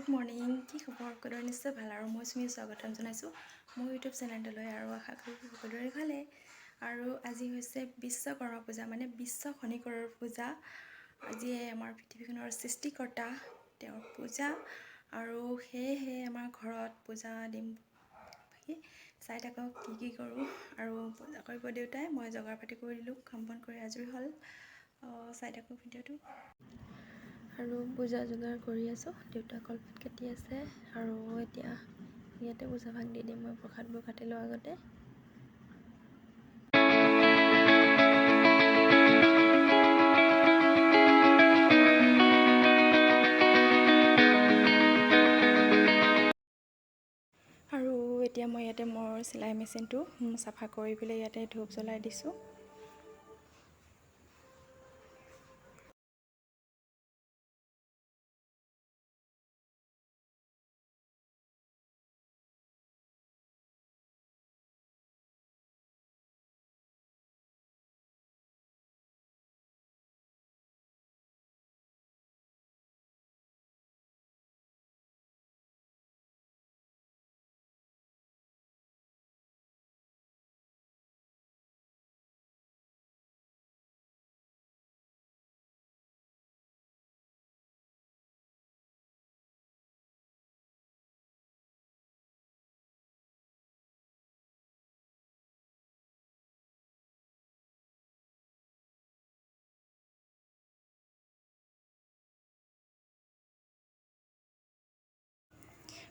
Good morning. কি খবৰ? সকলোৰে নিশ্চয় ভাল আৰু মই চুমি স্বাগতম জনাইছোঁ মোৰ ইউটিউব চেনেলটোলৈ আৰু আশা কৰোঁ সকলোৰে ভালে। আৰু আজি হৈছে বিশ্বকৰ্মা পূজা, মানে বিশ্ব শনিকৰৰ পূজা। আজিয়ে আমাৰ পৃথিৱীখনৰ সৃষ্টিকৰ্তা তেওঁৰ পূজা, আৰু সেয়েহে আমাৰ ঘৰত পূজা দিম চাই থাকক কি কৰোঁ। আৰু পূজা কৰিব দেউতাই, মই জোগাৰ পাতি কৰি দিলোঁ, কাম বন কৰি আজৰি হ'ল। চাই থাকক ভিডিঅ'টো। আৰু পূজা যোগাৰ কৰি আছোঁ, দেউতা কলপাত কাটি আছে আৰু এতিয়া ইয়াতে পূজা ভাগ দি দিম। মই প্ৰসাদবোৰ কাটি লোৱাৰ আগতে আৰু এতিয়া মই ইয়াতে মোৰ চিলাই মেচিনটো চাফা কৰি পেলাই ইয়াতে ধূপ জ্বলাই দিছোঁ।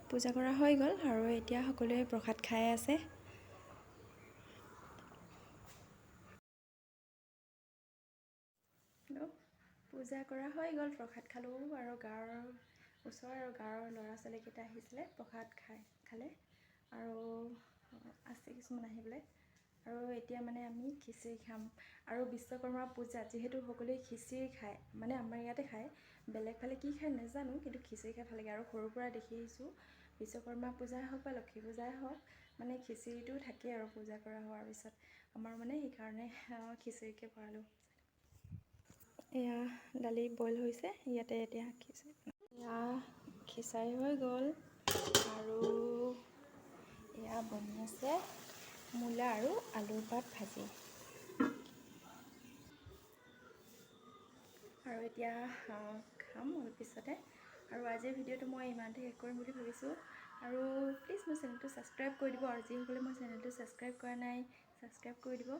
পূজা কৰা হৈ গ'ল আৰু এতিয়া সকলোৱে প্ৰসাদ খাই আছে। পূজা কৰা হৈ গ'ল, প্ৰসাদ খালোঁ আৰু গাঁৱৰ ওচৰৰ আৰু গাঁৱৰ ল'ৰা ছোৱালীকেইটা আহিছিলে, প্ৰসাদ খালে আৰু আছে কিছুমান আহি পেলাই। আৰু এতিয়া মানে আমি খিচিৰি খাম। আৰু বিশ্বকৰ্মা পূজাত যিহেতু সকলোৱে খিচিৰি খায়, মানে আমাৰ ইয়াতে খায়, বেলেগ ফালে কি খায় নাজানো, কিন্তু খিচিৰি খাই ভাল লাগে। আৰু সৰুৰ পৰা দেখি আহিছোঁ বিশ্বকৰ্মা পূজাই হওক বা লক্ষী পূজাই হওক, মানে খিচিৰিটো থাকেই আৰু পূজা কৰা হোৱাৰ পিছত আমাৰ মানে সেইকাৰণে খিচিৰিকে ভৰালোঁ। এয়া দালি বইল হৈছে, ইয়াতে এতিয়া খিচাৰি হৈ গ'ল আৰু এয়া বনি আছে মূলা আৰু আলুৰ পাত ভাজি। আৰু এতিয়া খাম অলপ পিছতে। আৰু আজিৰ ভিডিঅ'টো মই ইমানতে শেষ কৰিম বুলি ভাবিছোঁ। আৰু প্লিজ মোৰ চেনেলটো ছাবস্ক্ৰাইব কৰি দিব, আৰু যিসকলে মোৰ চেনেলটো ছাবস্ক্ৰাইব কৰা নাই ছাবস্ক্ৰাইব কৰি দিব,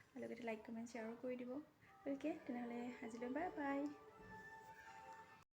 আৰু লগতে লাইক কমেণ্ট শ্বেয়াৰো কৰি দিব। অ'কে, তেনেহ'লে আজিলৈ বাই বাই।